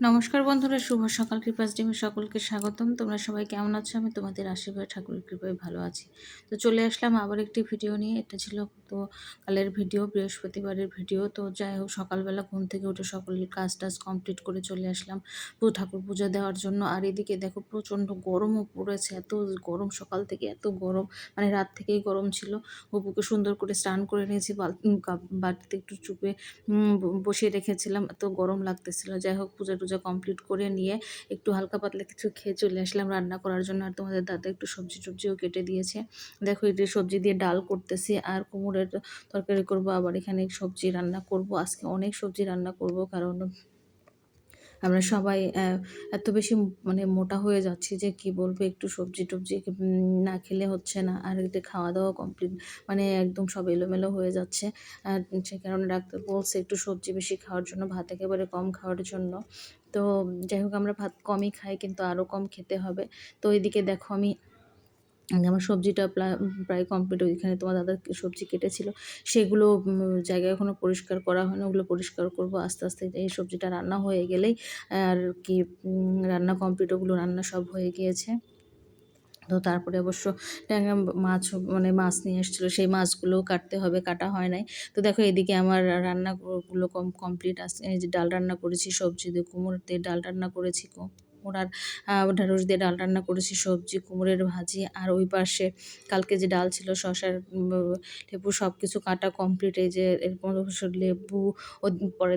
নমস্কার বন্ধুরা, শুভ সকাল। কৃপাস ডিমে সকলকে স্বাগতম। তোমরা সবাই কেমন আছো? আমি তোমাদের আশীর্বাদ ঠাকুরের কৃপায় ভালো আছি। তো চলে আসলাম আবার একটি ভিডিও নিয়ে। এটা ছিল তো কালের ভিডিও, বৃহস্পতিবারের ভিডিও। তো যাই হোক, সকালবেলা ঘুম থেকে উঠে সকলের কাজ টাজ কমপ্লিট করে চলে আসলাম ঠাকুর পুজো দেওয়ার জন্য। আর এদিকে দেখো প্রচণ্ড গরমও পড়েছে, এত গরম সকাল থেকে, এত গরম, মানে রাত থেকেই গরম ছিল। গপুকে সুন্দর করে স্নান করে নিয়েছি, বাটিতে একটু চুপে বসিয়ে রেখেছিলাম, এত গরম লাগতেছিল। যাই হোক, পূজা টুজা কমপ্লিট করে নিয়ে একটু হালকা পাতলা কিছু খেয়ে চলে আসলাম রান্না করার জন্য। আর তোমাদের দাদা একটু সবজি টবজিও কেটে দিয়েছে। দেখো, এই যে সবজি দিয়ে ডাল করতেছি আর কুমড়োর তরকারি করব, আবার এখানে সবজি রান্না করব। আজকে অনেক সবজি রান্না করব, কারণ আমরা সবাই এত বেশি মানে মোটা হয়ে যাচ্ছি যে কি বলবো, একটু সবজি টবজি না খেলে হচ্ছে না। আর এতে খাওয়া দাওয়া কমপ্লিট, মানে একদম সব এলোমেলো হয়ে যাচ্ছে। আর সে কারণে ডাক্তার বলছে একটু সবজি বেশি খাওয়ার জন্য, ভাত একেবারে কম খাওয়ার জন্য। তো যাই হোক, আমরা ভাত কমই খাই, কিন্তু আরও কম খেতে হবে। তো এদিকে দেখো, আমার সবজিটা প্রায় কমপ্লিট। ওইখানে তোমার দাদা সবজি কেটেছিল, সেগুলো জায়গায় এখনও পরিষ্কার করা হয় না, ওগুলো পরিষ্কার করব আস্তে আস্তে। এই সবজিটা রান্না হয়ে গেলেই আর কি রান্না কমপ্লিট, ওগুলো রান্না সব হয়ে গিয়েছে। তো তারপরে অবশ্য ট্যাংরা মাছ, মানে মাছ নিয়ে এসেছিলো, সেই মাছগুলোও কাটতে হবে, কাটা হয় নাই। তো দেখো, এদিকে আমার রান্নাগুলো কমপ্লিট আছে। এই যে ডাল রান্না করেছি, সবজি দিয়ে কুমড়োর দিয়ে ডাল রান্না করেছি, কুমড়ার ঢেঁড়স দিয়ে ডাল রান্না করেছি, সবজি কুমড়োর ভাজি। আর ওই পাশে কালকে যে ডাল ছিল, শসার লেবু সব কিছু কাটা কমপ্লিট। এই যে এরপর লেবু পরে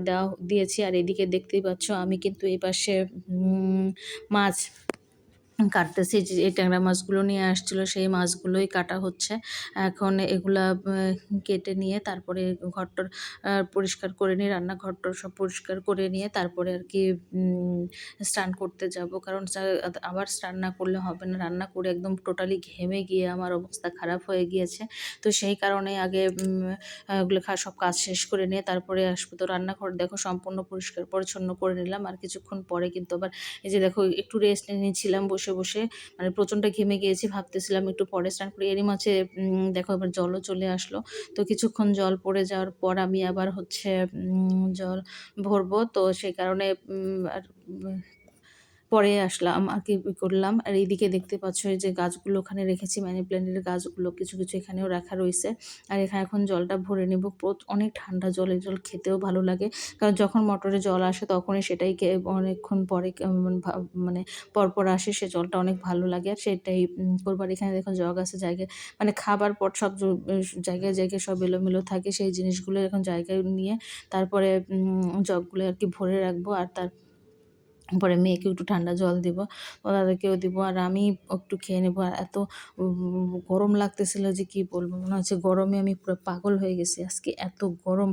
দিয়েছি। আর এদিকে দেখতেই পাচ্ছ, আমি কিন্তু এই পাশে মাছ কাটতেছি। যে এই ট্যাংরা মাছগুলো নিয়ে আসছিলো, সেই মাছগুলোই কাটা হচ্ছে এখন। এগুলা কেটে নিয়ে তারপরে ঘরটর পরিষ্কার করে নিয়ে, রান্নাঘরটর সব পরিষ্কার করে নিয়ে তারপরে আর কি স্নান করতে যাব। কারণ আবার স্নান না করলে হবে না। রান্না করে একদম টোটালি ঘেমে গিয়ে আমার অবস্থা খারাপ হয়ে গিয়েছে। তো সেই কারণে আগে ওগুলো সব কাজ শেষ করে নিয়ে তারপরে আসবো। তো রান্নাঘর দেখো সম্পূর্ণ পরিষ্কার পরিচ্ছন্ন করে নিলাম। আর কিছুক্ষণ পরে কিন্তু আবার এই যে দেখো, একটু রেস্ট নিয়েছিলাম বসে বসে, মানে প্রচণ্ড ঘেমে গিয়েছি, ভাবতেছিলাম একটু পরে স্নান করি। এরই মাঝে দেখো এবার জলও চলে আসলো। তো কিছুক্ষণ জল পড়ে যাওয়ার পর আমি আবার হচ্ছে জল ভরবো। তো সেই কারণে আর পরে আসলাম আর কি করলাম। আর এইদিকে দেখতে পাচ্ছ, এই যে গাছগুলো ওখানে রেখেছি, মানি প্ল্যান্টের গাছগুলো কিছু কিছু এখানেও রাখা রয়েছে। আর এখানে এখন জলটা ভরে নেব। অনেক ঠান্ডা জল, এই জল খেতেও ভালো লাগে। কারণ যখন মোটরে জল আসে তখনই সেটাই অনেকক্ষণ পরে মানে পরপর আসে, সে জলটা অনেক ভালো লাগে। আর সেটাই করবার। এখানে দেখো জগ আছে, জায়গায় মানে খাবার পর সব জায়গায় জায়গায় সব এলোমেলো থাকে, সেই জিনিসগুলো এখন জায়গায় নিয়ে তারপরে জগগুলো আর কি ভরে রাখবো। আর পরে মেয়েকে একটু ঠান্ডা জল দিব, দাদাকেও দিব, আর আমি একটু খেয়ে নেবো। আর এত গরম লাগতেছিল যে কি বলবো, মনে হচ্ছে গরমে আমি পুরো পাগল হয়ে গেছি। আজকে এত গরম,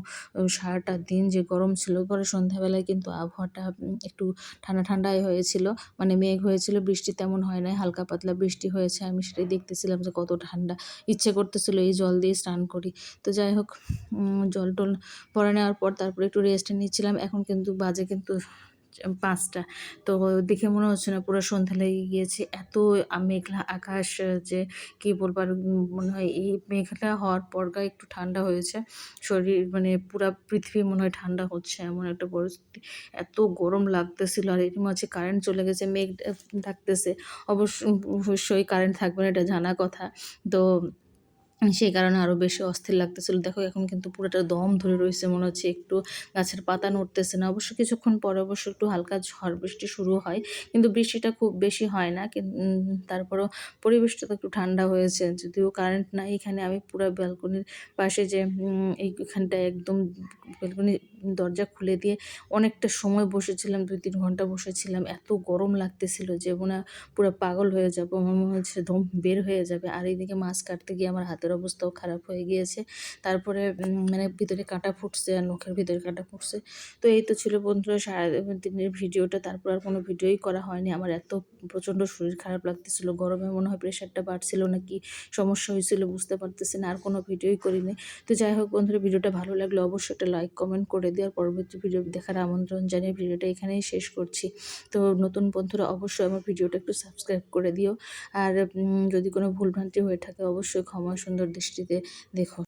সারাটা দিন যে গরম ছিল। পরে সন্ধ্যাবেলায় কিন্তু আবহাওয়াটা একটু ঠান্ডা ঠান্ডাই হয়েছিল, মানে মেঘ হয়েছিল, বৃষ্টি তেমন হয় নাই, হালকা পাতলা বৃষ্টি হয়েছে। আমি সেটাই দেখতেছিলাম যে কত ঠান্ডা, ইচ্ছে করতেছিল এই জল দিয়ে স্নান করি। তো যাই হোক, জল টল পরে নেওয়ার পর তারপরে একটু রেস্ট নিচ্ছিলাম। এখন কিন্তু বাজে কিন্তু 5টা। তো দেখে মনে হচ্ছে না পুরো সন্ধ্যা লেগে গিয়েছে। এত মেঘলা আকাশ যে কি বলবো। আর মনে হয় এই মেঘলা হওয়ার পর গায়ে একটু ঠান্ডা হয়েছে শরীর, মানে পুরা পৃথিবী মনে হয় ঠান্ডা হচ্ছে, এমন একটা পরিস্থিতি। এত গরম লাগতেছিল। আর এর মাঝে কারেন্ট চলে গেছে, মেঘ ডাকতেছে। অবশ্যই কারেন্ট থাকবে না, এটা জানা কথা। তো সেই কারণে আরও বেশি অস্থির লাগতেছিল। দেখো, এখন কিন্তু পুরোটা দম ধরে রয়েছে, মনে হচ্ছে একটু গাছের পাতা নড়তেছে না। অবশ্য কিছুক্ষণ পরে অবশ্য একটু হালকা ঝড় বৃষ্টি শুরু হয়, কিন্তু বৃষ্টিটা খুব বেশি হয় না। তারপরেও পরিবেশটা তো একটু ঠান্ডা হয়েছে, যদিও কারেন্ট নাই এখানে। আমি পুরো ব্যালকনির পাশে যে এইখানটায় একদম ব্যালকনি দরজা খুলে দিয়ে অনেকটা সময় বসেছিলাম, 2-3 ঘন্টা বসেছিলাম। এত গরম লাগতেছিল যে পুরো পাগল হয়ে যাবো, আমার মনে হচ্ছে দম বের হয়ে যাবে। আর এইদিকে মাছ কাটতে গিয়ে আমার হাতের অবস্থাও খারাপ হয়ে গিয়েছে। তারপরে মানে ভিতরে কাঁটা ফুটছে, আর নখের ভিতরে কাঁটা ফুটছে। তো এই তো ছিল বন্ধুরা সারাদিনের ভিডিওটা। তারপর আর কোনো ভিডিওই করা হয়নি। আমার এত প্রচণ্ড শরীর খারাপ লাগতেছিল, গরমে মনে হয় প্রেশারটা বাড়ছিল না কি সমস্যা হয়েছিল বুঝতে পারতেছি না। আর কোনো ভিডিওই করিনি। তো যাই হোক বন্ধুরা, ভিডিওটা ভালো লাগলে অবশ্যই একটা লাইক কমেন্ট করে দিও। আর পরবর্তী ভিডিও দেখার আমন্ত্রণ জানিয়ে ভিডিওটা এখানেই শেষ করছি। তো নতুন বন্ধুরা অবশ্যই আমার ভিডিওটা একটু সাবস্ক্রাইব করে দিও। আর যদি কোনো ভুলভ্রান্তি হয়ে থাকে অবশ্যই ক্ষমা সুন্দর দৃষ্টিতে দেখো।